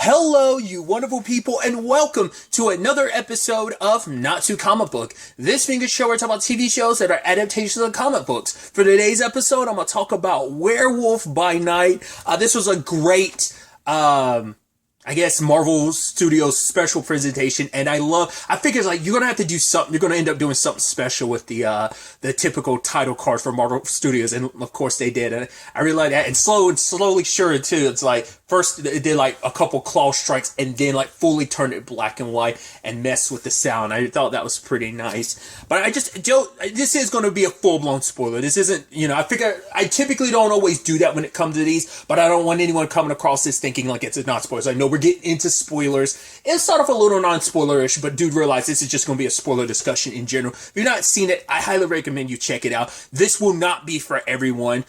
Hello, you wonderful people, and welcome to another episode of Not Too Comic Book. This being a show where I talk about TV shows that are adaptations of comic books. For today's episode, I'm going to talk about Werewolf by Night. This was a great, Marvel Studios special presentation, and I figured like you're gonna have to do something. You're gonna end up doing something special with the typical title cards for Marvel Studios, and of course they did. And I really like that. And slowly, sure too. It's like first it did like a couple claw strikes, and then like fully turned it black and white and messed with the sound. I thought that was pretty nice. But this is gonna be a full blown spoiler. This isn't, I figure I typically don't always do that when it comes to these, but I don't want anyone coming across this thinking like it's not spoilers. I know we're getting into spoilers. It'll start off a little non-spoilerish, but do realize this is just going to be a spoiler discussion in general. If you've not seen it, I highly recommend you check it out. This will not be for everyone.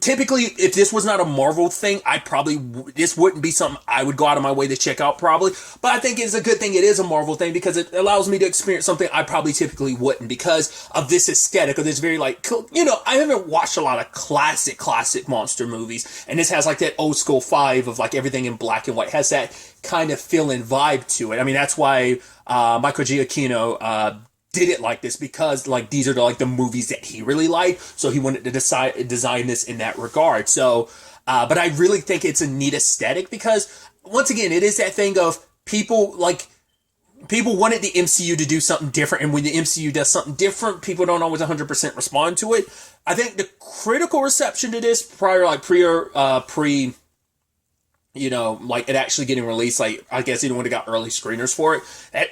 Typically, if this was not a Marvel thing, this wouldn't be something I would go out of my way to check out probably. But I think it's a good thing it is a Marvel thing because it allows me to experience something I probably typically wouldn't because of this aesthetic of this very like, I haven't watched a lot of classic monster movies, and this has like that old school vibe of like everything in black and white. Has that kind of feeling vibe to it. I mean, that's why Michael Giacchino did it like this, because like these are the movies that he really liked, so he wanted to design this in that regard. So, but I really think it's a neat aesthetic because once again, it is that thing of people wanted the MCU to do something different, and when the MCU does something different, people don't always 100% respond to it. I think the critical reception to this it actually getting released, like, I guess anyone who got early screeners for it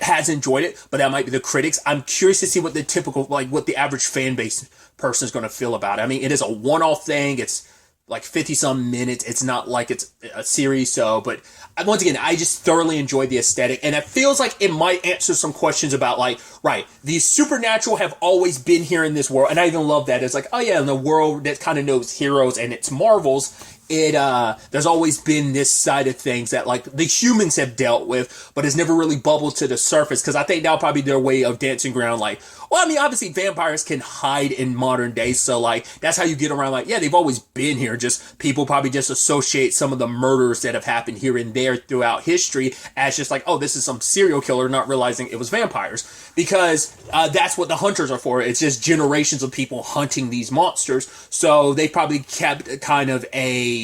has enjoyed it, but that might be the critics. I'm curious to see what what the average fan base person is going to feel about it. I mean, it is a one-off thing. It's like 50-some minutes. It's not like it's a series, but once again, I just thoroughly enjoyed the aesthetic, and it feels like it might answer some questions about, these supernatural have always been here in this world, and I even love that. It's like, oh yeah, in the world that kind of knows heroes and it's Marvel's, there's always been this side of things that like the humans have dealt with, but it's never really bubbled to the surface. Cause I think that'll probably be their way of dancing around obviously vampires can hide in modern days. So that's how you get around they've always been here. Just people probably just associate some of the murders that have happened here and there throughout history as just this is some serial killer, not realizing it was vampires, because, that's what the hunters are for. It's just generations of people hunting these monsters. So they probably kept kind of a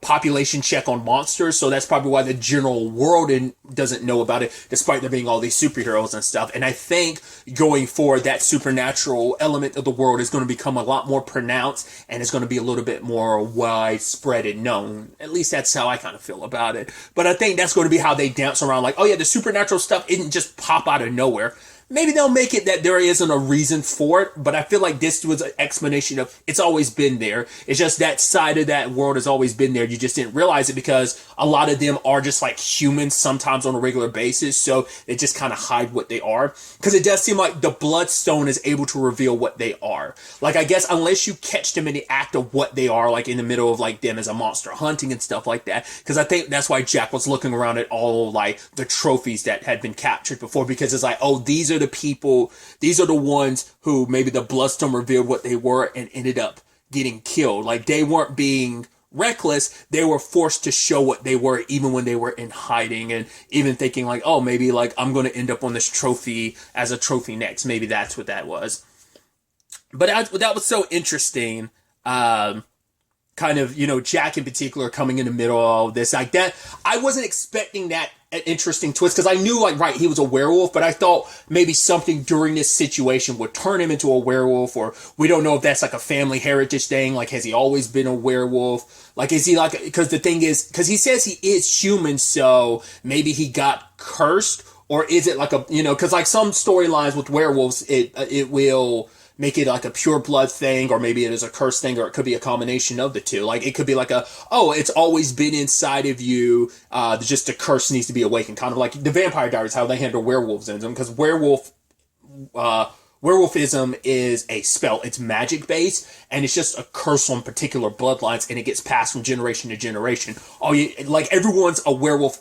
population check on monsters, so that's probably why the general world doesn't know about it, despite there being all these superheroes and stuff. And I think going forward, that supernatural element of the world is going to become a lot more pronounced, and it's going to be a little bit more widespread and known. At least that's how I kind of feel about it. But I think that's going to be how they dance around, the supernatural stuff didn't just pop out of nowhere. Maybe they'll make it that there isn't a reason for it, but I feel like this was an explanation of it's always been there. It's just that side of that world has always been there. You just didn't realize it because a lot of them are just like humans sometimes on a regular basis, so they just kind of hide what they are. Because it does seem like the Bloodstone is able to reveal what they are. I guess unless you catch them in the act of what they are, in the middle of them as a monster hunting and stuff like that. Because I think that's why Jack was looking around at all the trophies that had been captured before, because it's these are the people, these are the ones who maybe the Bloodstone revealed what they were and ended up getting killed. They weren't being reckless, they were forced to show what they were even when they were in hiding, and even thinking maybe I'm going to end up on this trophy as a trophy next. Maybe that's what that was. But that was so interesting. Jack in particular coming in the middle of all this that. I wasn't expecting that an interesting twist, because I knew he was a werewolf, but I thought maybe something during this situation would turn him into a werewolf, or we don't know if that's a family heritage thing. Has he always been a werewolf? Is he because the thing is, because he says he is human, so maybe he got cursed, or is it because some storylines with werewolves, it will make it a pure blood thing, or maybe it is a curse thing, or it could be a combination of the two. It could be it's always been inside of you, just the curse needs to be awakened. Kind of like the Vampire Diaries, how they handle werewolves in them, because werewolfism is a spell. It's magic based, and it's just a curse on particular bloodlines, and it gets passed from generation to generation. Like everyone's a werewolf.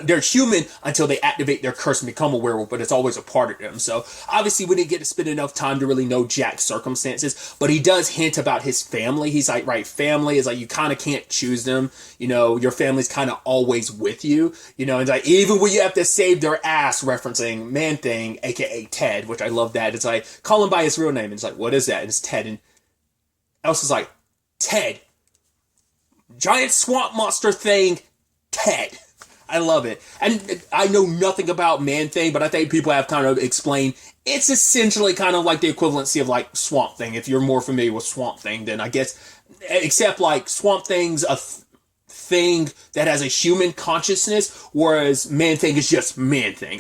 They're human until they activate their curse and become a werewolf, but it's always a part of them. So obviously, we didn't get to spend enough time to really know Jack's circumstances, but he does hint about his family. He's like, right, family is like, you kind of can't choose them. You know, your family's kind of always with you. You know, and like, even when you have to save their ass, referencing Man-Thing, aka Ted, which I love that. It's like, call him by his real name. And it's like, what is that? And it's Ted. And Elsa's like, Ted. Giant swamp monster thing, Ted. I love it. And I know nothing about Man-Thing, but I think people have kind of explained it's essentially kind of like the equivalency of like Swamp Thing. If you're more familiar with Swamp Thing, then I guess, except like Swamp Thing's a thing that has a human consciousness, whereas Man-Thing is just Man-Thing.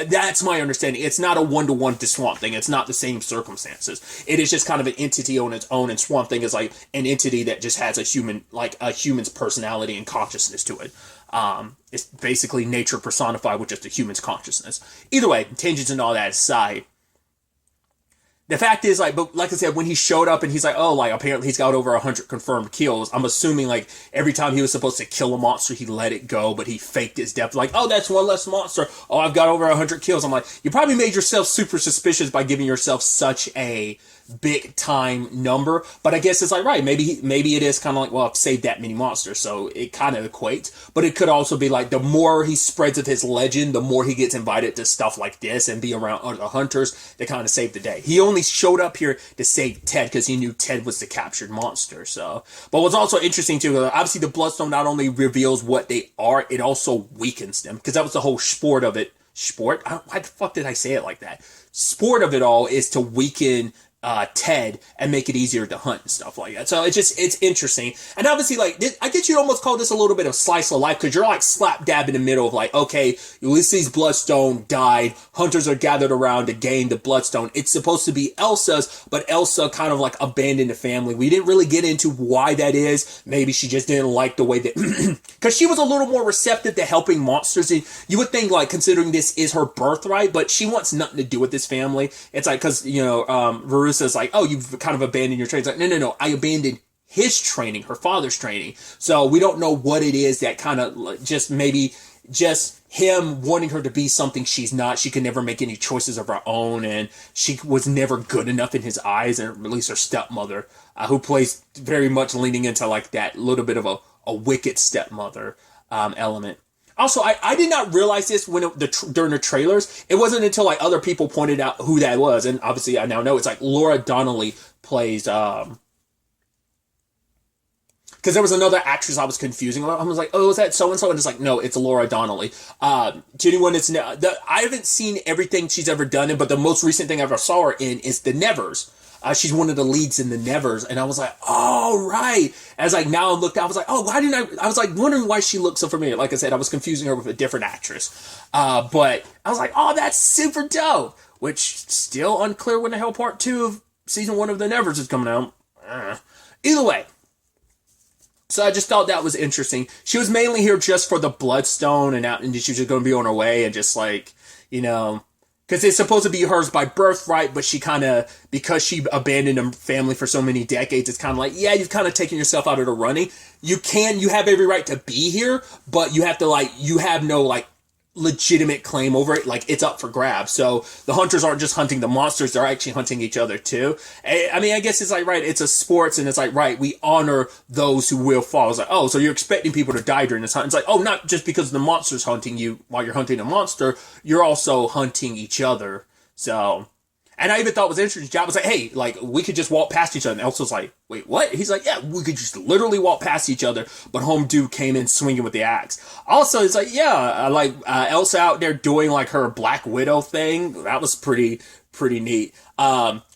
That's my understanding. It's not a one-to-one to Swamp Thing. It's not the same circumstances. It is just kind of an entity on its own, and Swamp Thing is like an entity that just has a human's personality and consciousness to it. It's basically nature personified with just a human's consciousness. Either way, tangents and all that aside, the fact is, like, but like I said, when he showed up and he's like, oh, like, apparently he's got over 100 confirmed kills. I'm assuming, like, every time he was supposed to kill a monster, he let it go, but he faked his death. Like, oh, that's one less monster. Oh, I've got over 100 kills. I'm like, you probably made yourself super suspicious by giving yourself such a big time number. But I guess it's like, right, maybe it is kind of like, well, I've saved that many monsters, so it kind of equates. But it could also be like, the more he spreads of his legend, the more he gets invited to stuff like this and be around other hunters to kind of save the day. He only showed up here to save Ted because he knew Ted was the captured monster. So, but what's also interesting too, obviously the Bloodstone not only reveals what they are, it also weakens them, because that was the whole sport of it. Why the fuck did I say it like that? Sport of it all is to weaken Ted and make it easier to hunt and stuff like that. So it's interesting. And obviously, like, I guess you'd almost call this a little bit of slice of life, because you're like slap dab in the middle of like, okay, Ulysses' Bloodstone died, hunters are gathered around to gain the Bloodstone. It's supposed to be Elsa's, but Elsa kind of like abandoned the family. We didn't really get into why that is. Maybe she just didn't like the way that, because she was a little more receptive to helping monsters. And you would think, like, considering this is her birthright, but she wants nothing to do with this family. It's like, because, you know, Verusa's like, oh, you've kind of abandoned your training. It's like, no, I abandoned his training, her father's training. So we don't know what it is that kind of just him wanting her to be something she's not. She can never make any choices of her own, and she was never good enough in his eyes, and at least her stepmother, who plays very much leaning into like that little bit of a wicked stepmother element. Also, I did not realize this during the trailers. It wasn't until like other people pointed out who that was, and obviously I now know it's like Laura Donnelly plays. Because there was another actress I was confusing about. I was like, oh, is that so and so? And it's like, no, it's Laura Donnelly. To anyone that's I haven't seen everything she's ever done in, but the most recent thing I ever saw her in is The Nevers. She's one of the leads in The Nevers, and I was like, oh, right. As like now I looked, I was like, oh, why didn't I was like wondering why she looked so familiar. Like I said, I was confusing her with a different actress. But I was like, oh, that's super dope. Which still unclear when the hell part 2 of season 1 of The Nevers is coming out. Either way. So I just thought that was interesting. She was mainly here just for the Bloodstone, and she was just going to be on her way, and just like, you know, because it's supposed to be hers by birthright, but she kind of, because she abandoned her family for so many decades, it's kind of like, yeah, you've kind of taken yourself out of the running. You have every right to be here, but you have to like, you have no like legitimate claim over it. Like, it's up for grabs. So the hunters aren't just hunting the monsters, they're actually hunting each other too. I mean, I guess it's like, right, it's a sports, and it's like, right, we honor those who will fall. It's like, oh, so you're expecting people to die during this hunt. It's like, oh, not just because the monster's hunting you while you're hunting a monster, you're also hunting each other. So, and I even thought it was interesting. Job was like, hey, like, we could just walk past each other. And Elsa's like, wait, what? He's like, yeah, we could just literally walk past each other. But home dude came in swinging with the axe. Also, it's like, yeah, like Elsa out there doing like her Black Widow thing. That was pretty neat.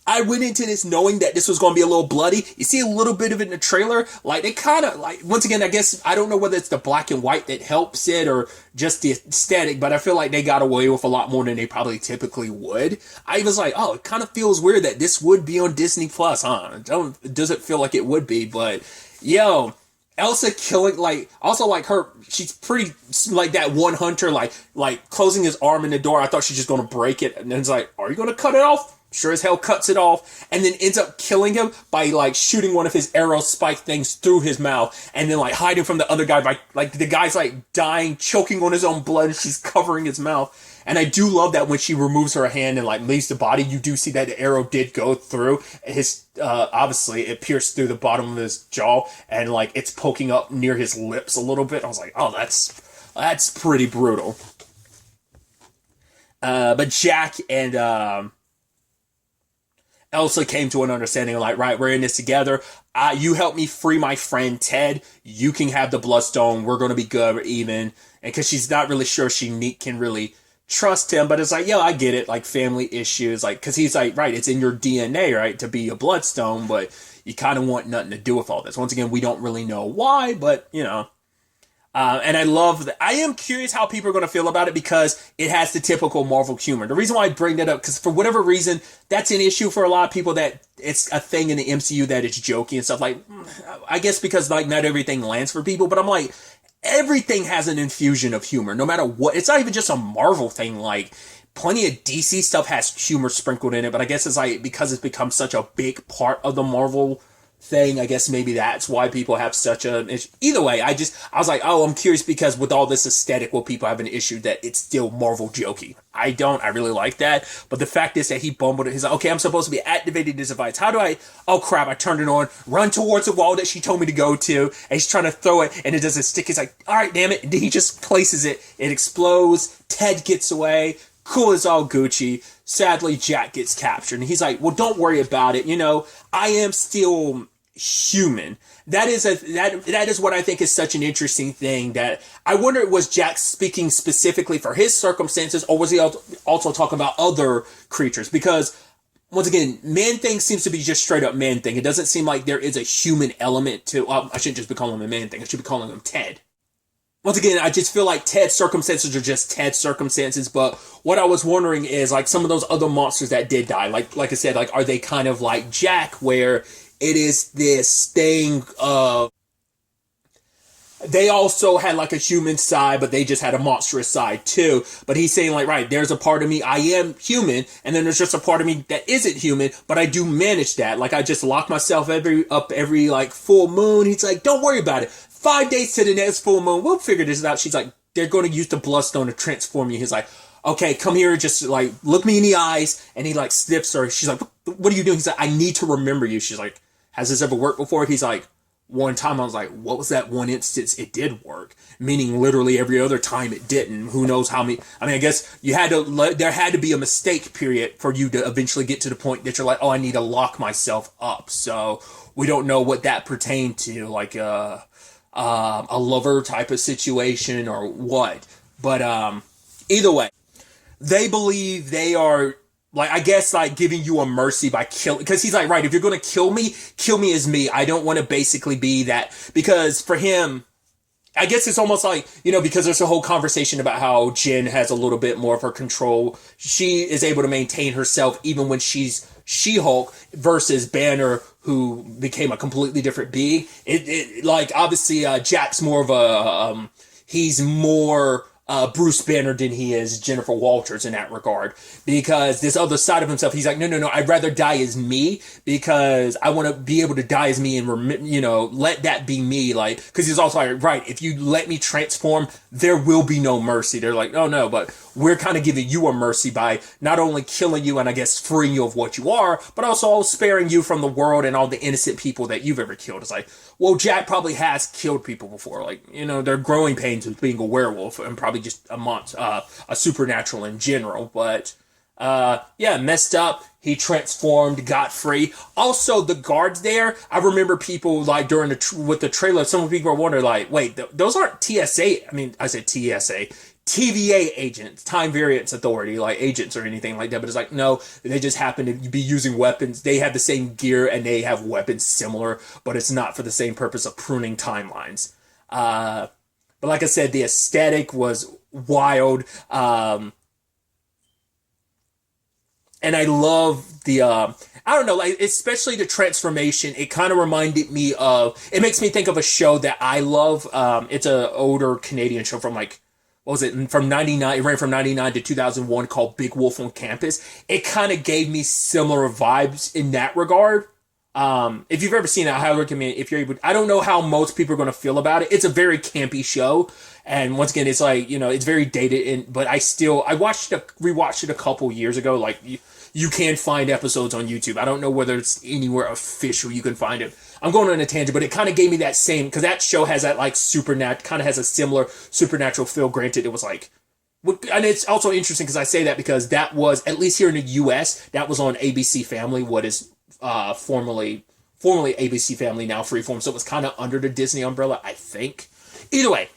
I went into this knowing that this was going to be a little bloody. You see a little bit of it in the trailer. Like, they kind of, like, once again, I guess, I don't know whether it's the black and white that helps it or just the aesthetic, but I feel like they got away with a lot more than they probably typically would. I was like, oh, it kind of feels weird that this would be on Disney Plus, huh? It doesn't feel like it would be, but, yo, Elsa killing, like, also, like, she's pretty, like, that one hunter, like, closing his arm in the door. I thought she's just going to break it, and then it's like, are you going to cut it off? sure as hell cuts it off, and then ends up killing him by like shooting one of his arrow spike things through his mouth, and then like hiding from the other guy by like the guy's like dying, choking on his own blood, and she's covering his mouth. And I do love that when she removes her hand and like leaves the body, you do see that the arrow did go through his, obviously it pierced through the bottom of his jaw, and like it's poking up near his lips a little bit. I was like, oh, that's pretty brutal. But Jack and Elsa came to an understanding, like, right, we're in this together. You help me free my friend Ted. You can have the Bloodstone. We're going to be good. We're even. And because she's not really sure she can really trust him, but it's like, yo, I get it. Like, family issues. Like, because he's like, right, it's in your DNA, right, to be a Bloodstone, but you kind of want nothing to do with all this. Once again, we don't really know why, but, you know. And I love that. I am curious how people are going to feel about it because it has the typical Marvel humor. The reason why I bring that up, because for whatever reason, that's an issue for a lot of people, that it's a thing in the MCU that it's jokey and stuff. Like, I guess because like not everything lands for people, but I'm like, everything has an infusion of humor, no matter what. It's not even just a Marvel thing. Like, plenty of DC stuff has humor sprinkled in it, but I guess it's like because it's become such a big part of the Marvel thing, I guess maybe that's why people have such a issue. Either way, I was like, oh, I'm curious because with all this aesthetic, will people have an issue that it's still Marvel jokey? I don't. I really like that. But the fact is that he bumbled it. He's like, okay, I'm supposed to be activating this device. How do I, oh crap, I turned it on, run towards the wall that she told me to go to, and he's trying to throw it, and it doesn't stick. He's like, all right, damn it. And then he just places it. It explodes. Ted gets away. Cool, it's all Gucci. Sadly, Jack gets captured. And he's like, well, don't worry about it. You know, I am still human. That is what I think is such an interesting thing, that I wonder, was Jack speaking specifically for his circumstances, or was he also talking about other creatures? Because once again, Man-Thing seems to be just straight up Man-Thing. It doesn't seem like there is a human element to, I shouldn't just be calling him a Man-Thing. I should be calling him Ted. Once again, I just feel like Ted's circumstances are just Ted's circumstances, but what I was wondering is, like, some of those other monsters that did die, like I said, like, are they kind of like Jack, where it is this thing of, they also had like a human side, but they just had a monstrous side too. But he's saying like, right, there's a part of me, I am human, and then there's just a part of me that isn't human, but I do manage that. Like, I just lock myself every like full moon. He's like, don't worry about it. 5 days to the next full moon, we'll figure this out. She's like, they're going to use the Bloodstone to transform you. He's like, okay, come here, just like look me in the eyes. And he like sniffs her. She's like, what are you doing? He's like, I need to remember you. She's like, has this ever worked before? He's like, one time. I was like, what was that one instance it did work? Meaning literally every other time it didn't. Who knows how many? I mean, I guess there had to be a mistake period for you to eventually get to the point that you're like, oh, I need to lock myself up. So we don't know what that pertained to, like a lover type of situation or what. But either way, they believe they are, like, I guess, like, giving you a mercy by killing, because he's like, right, if you're going to kill me as me. I don't want to basically be that, because for him, I guess it's almost like, you know, because there's a whole conversation about how Jen has a little bit more of her control. She is able to maintain herself even when she's She-Hulk versus Banner, who became a completely different being. It like, obviously, Jack's more of a, he's more Bruce Banner than he is Jennifer Walters in that regard, because this other side of himself, he's like, no, I'd rather die as me, because I want to be able to die as me and, you know, let that be me, like, because he's also like, right, if you let me transform, there will be no mercy. They're like, oh no, but we're kind of giving you a mercy by not only killing you and I guess freeing you of what you are, but also sparing you from the world and all the innocent people that you've ever killed. It's like, well, Jack probably has killed people before, like, you know, they're growing pains with being a werewolf and probably just a supernatural in general, but yeah, messed up. He transformed, got free. Also, the guards there, I remember people, like, during with the trailer, some people were wondering, like, wait, those aren't TSA, I mean, I said TSA, TVA agents, Time Variance Authority, like agents or anything like that, but it's like, no, they just happen to be using weapons. They have the same gear and they have weapons similar, but it's not for the same purpose of pruning timelines. But like I said, the aesthetic was wild. And I love the, I don't know, like, especially the transformation. It kind of reminded me of, it makes me think of a show that I love. It's an older Canadian show from like what was it, from 99, it ran from 99 to 2001, called Big Wolf on Campus. It kind of gave me similar vibes in that regard. If you've ever seen it, I highly recommend, if you're able, I don't know how most people are going to feel about it. It's a very campy show. And once again, it's like, it's very dated, but I watched it, rewatched it a couple years ago. Like, you can find episodes on YouTube. I don't know whether it's anywhere official you can find it. I'm going on a tangent, but it kind of gave me that same, because that show has that, like, kind of has a similar supernatural feel. Granted, it was like, and it's also interesting because I say that because that was, at least here in the US, that was on ABC Family, what is formerly ABC Family, now Freeform. So it was kind of under the Disney umbrella, I think. Either way,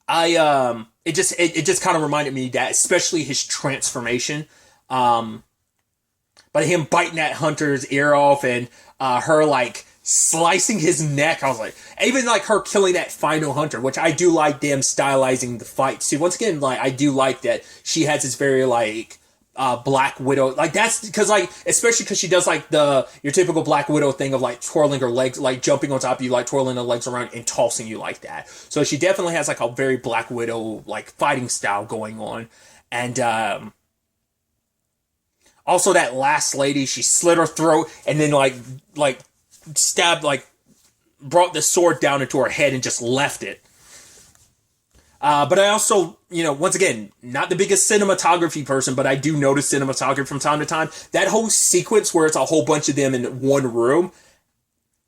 it just kind of reminded me that, especially his transformation, but him biting that hunter's ear off and her like slicing his neck. I was like, even like her killing that final hunter, which I do like them stylizing the fight. See, once again, like, I do like that she has this very like Black Widow, like, that's because, like, especially because she does like your typical Black Widow thing of like twirling her legs, like jumping on top of you, like twirling her legs around and tossing you like that. So she definitely has like a very Black Widow like fighting style going on. And also that last lady, she slit her throat and then like stabbed, like brought the sword down into her head and just left it. But I also, once again, not the biggest cinematography person, but I do notice cinematography from time to time. That whole sequence where it's a whole bunch of them in one room,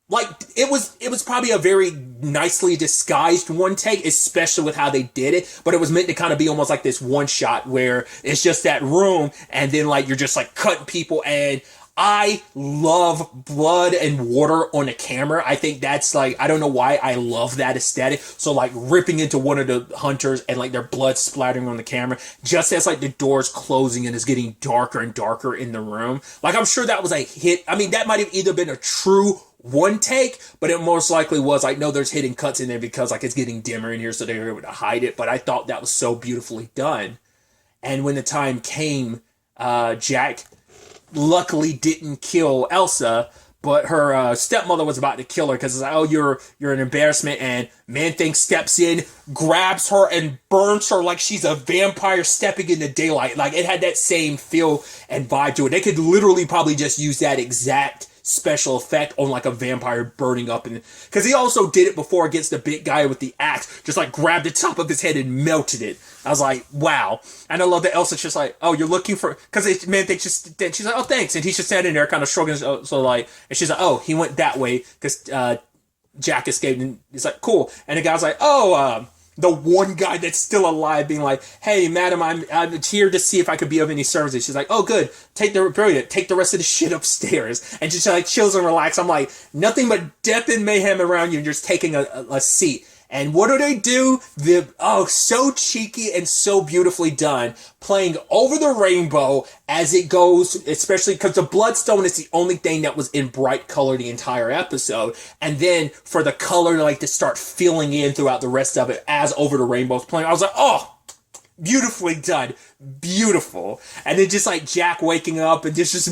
like, it was probably a very nicely disguised one take, especially with how they did it, but it was meant to kind of be almost like this one shot where it's just that room and then like you're just like cutting people. And I love blood and water on the camera. I think that's like, I don't know why I love that aesthetic. So like ripping into one of the hunters and like their blood splattering on the camera, just as like the doors closing and it's getting darker and darker in the room. Like, I'm sure that was a hit. I mean, that might have either been a true one take, but it most likely was like, no, there's hidden cuts in there because like it's getting dimmer in here, so they were able to hide it. But I thought that was so beautifully done. And when the time came, Jack luckily didn't kill Elsa, but her stepmother was about to kill her because it's like, oh, you're an embarrassment. And Man-Thing steps in, grabs her, and burns her like she's a vampire stepping into daylight. Like, it had that same feel and vibe to it. They could literally probably just use that exact special effect on like a vampire burning up, and because he also did it before against the big guy with the axe, just like grabbed the top of his head and melted it. I was like, wow. And I love that Elsa's just like, oh, you're looking for, because man, they just, she's like, oh, thanks, and he's just standing there kind of shrugging, so like, and she's like, oh, he went that way because Jack escaped, and he's like, cool. And the guy's like, oh, the one guy that's still alive being like, hey, madam, I'm here to see if I could be of any service. She's like, oh, good. Take the rest of the shit upstairs. And just like chills and relax. I'm like, nothing but death and mayhem around you, and you're just taking a seat. And what do? So cheeky and so beautifully done, playing Over the Rainbow as it goes, especially because the Bloodstone is the only thing that was in bright color the entire episode. And then for the color like to start filling in throughout the rest of it as Over the Rainbow's playing, I was like, oh, beautifully done. Beautiful. And then just like Jack waking up and just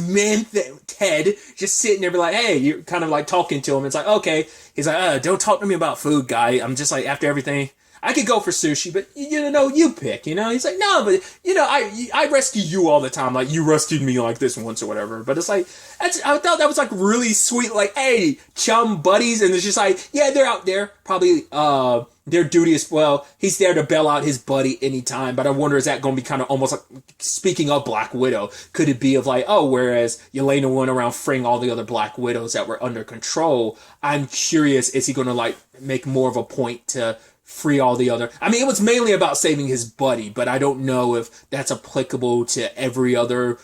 Ted just sitting there be like, hey, you're kind of like talking to him. It's like, okay. He's like, don't talk to me about food, guy. I'm just like, after everything, I could go for sushi, but you pick, He's like, no, but I rescue you all the time. Like, you rescued me like this once or whatever. But it's like, I thought that was like really sweet. Like, hey, chum buddies. And it's just like, yeah, they're out there. Probably, their duty is, well, he's there to bail out his buddy anytime. But I wonder, is that going to be kind of almost like, speaking of Black Widow, could it be of like, oh, whereas Yelena went around freeing all the other Black Widows that were under control, I'm curious, is he going to like make more of a point to free all the other, I mean, it was mainly about saving his buddy, but I don't know if that's applicable to every other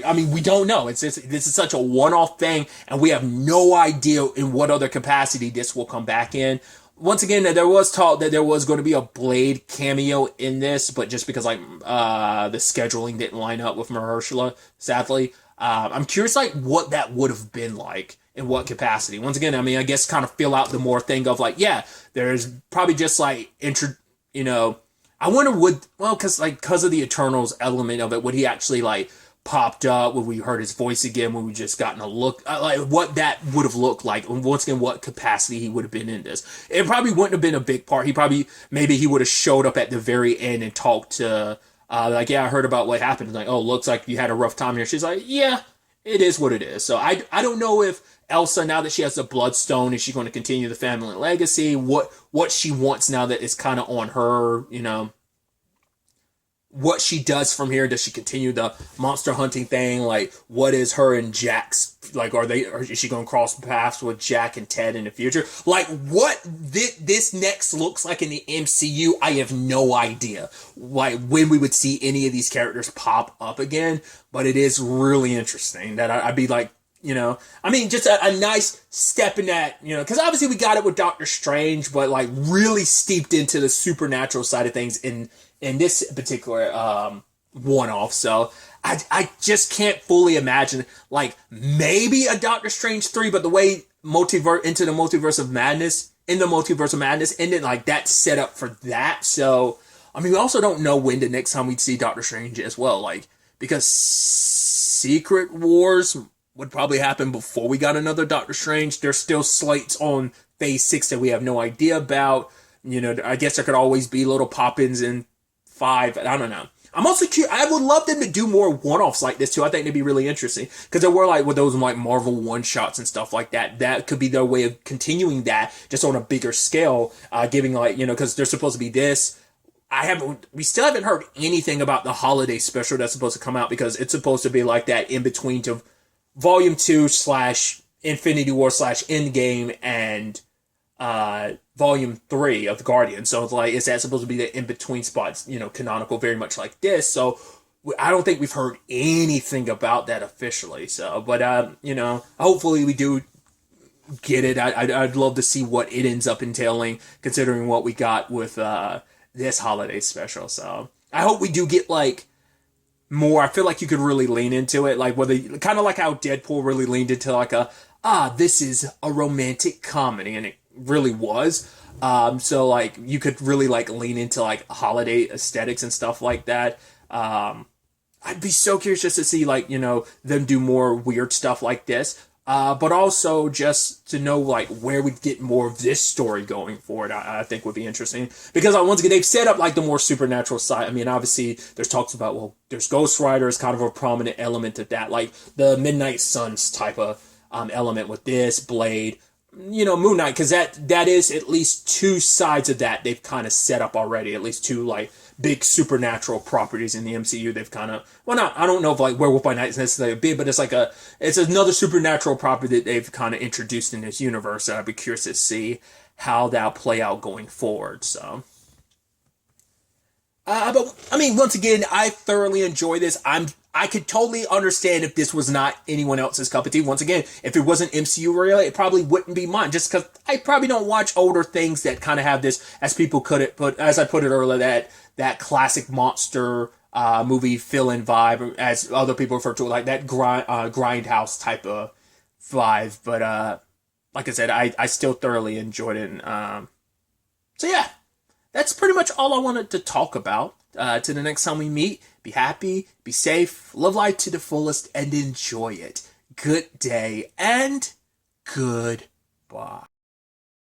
I mean, we don't know. This is such a one-off thing, and we have no idea in what other capacity this will come back in. Once again, there was talk that there was going to be a Blade cameo in this, but just because like the scheduling didn't line up with Mahershala, sadly, I'm curious like what that would have been like in what capacity. Once again, I mean, I guess kind of fill out the more thing of like, yeah, there's probably just like I wonder because of the Eternals element of it, would he actually like popped up, when we heard his voice again, when we just gotten a look, like what that would have looked like, and once again, what capacity he would have been in this. It probably wouldn't have been a big part. Maybe he would have showed up at the very end and talked to, like, yeah, I heard about what happened. Like, oh, looks like you had a rough time here. She's like, yeah, it is what it is. So I don't know if Elsa, now that she has the Bloodstone, is she going to continue the family legacy? What she wants now that it's kind of on her, what she does from here. Does she continue the monster hunting thing? Like, what is her and Jack's, like, is she going to cross paths with Jack and Ted in the future? Like, what this next looks like in the MCU, I have no idea. Like, when we would see any of these characters pop up again, but it is really interesting that I'd be like, just a nice step in that, because obviously we got it with Doctor Strange, but like really steeped into the supernatural side of things in this particular one-off. So I just can't fully imagine, like, maybe a Doctor Strange 3, but the way into the Multiverse of Madness, and then like that set up for that. So, I mean, we also don't know when the next time we'd see Doctor Strange as well, like, because Secret Wars would probably happen before we got another Doctor Strange. There's still slates on Phase 6 that we have no idea about. I guess there could always be little pop-ins in 5. I don't know. I'm also curious. I would love them to do more one-offs like this too. I think it'd be really interesting, because there were, like, with those like Marvel one-shots and stuff like that. That could be their way of continuing that just on a bigger scale, giving, like, because there's supposed to be this. We still haven't heard anything about the holiday special that's supposed to come out, because it's supposed to be like that in between to Volume 2 / Infinity War / Endgame and Volume 3 of the Guardians. So it's like, is that supposed to be the in-between spots, canonical, very much like this? So I don't think we've heard anything about that officially. So, but, hopefully we do get it. I'd love to see what it ends up entailing, considering what we got with this holiday special. So I hope we do get, like, more. I feel like you could really lean into it, like, whether kind of like how Deadpool really leaned into like this is a romantic comedy, and it really was. So like you could really like lean into like holiday aesthetics and stuff like that. I'd be so curious just to see, like, them do more weird stuff like this. But also just to know, like, where we'd get more of this story going forward, I think would be interesting. Because once again, they've set up, like, the more supernatural side. I mean, obviously, there's talks about, well, there's Ghost Rider is kind of a prominent element of that. Like, the Midnight Suns type of element with this, Blade, Moon Knight. Because that is at least two sides of that they've kind of set up already. At least two, like, big supernatural properties in the MCU. They've kind of, I don't know if like Werewolf by Night is necessarily big, but it's another supernatural property that they've kind of introduced in this universe. So I'd be curious to see how that'll play out going forward. So, but I mean, once again, I thoroughly enjoy this. I could totally understand if this was not anyone else's cup of tea. Once again, if it wasn't MCU related, it probably wouldn't be mine. Just because I probably don't watch older things that kind of have this, as people could it, but as I put it earlier, that classic monster movie fill-in vibe, as other people refer to it, like that grindhouse type of vibe. But like I said, I still thoroughly enjoyed it. So yeah, that's pretty much all I wanted to talk about. To the next time we meet, be happy, be safe, live life to the fullest, and enjoy it. Good day and goodbye.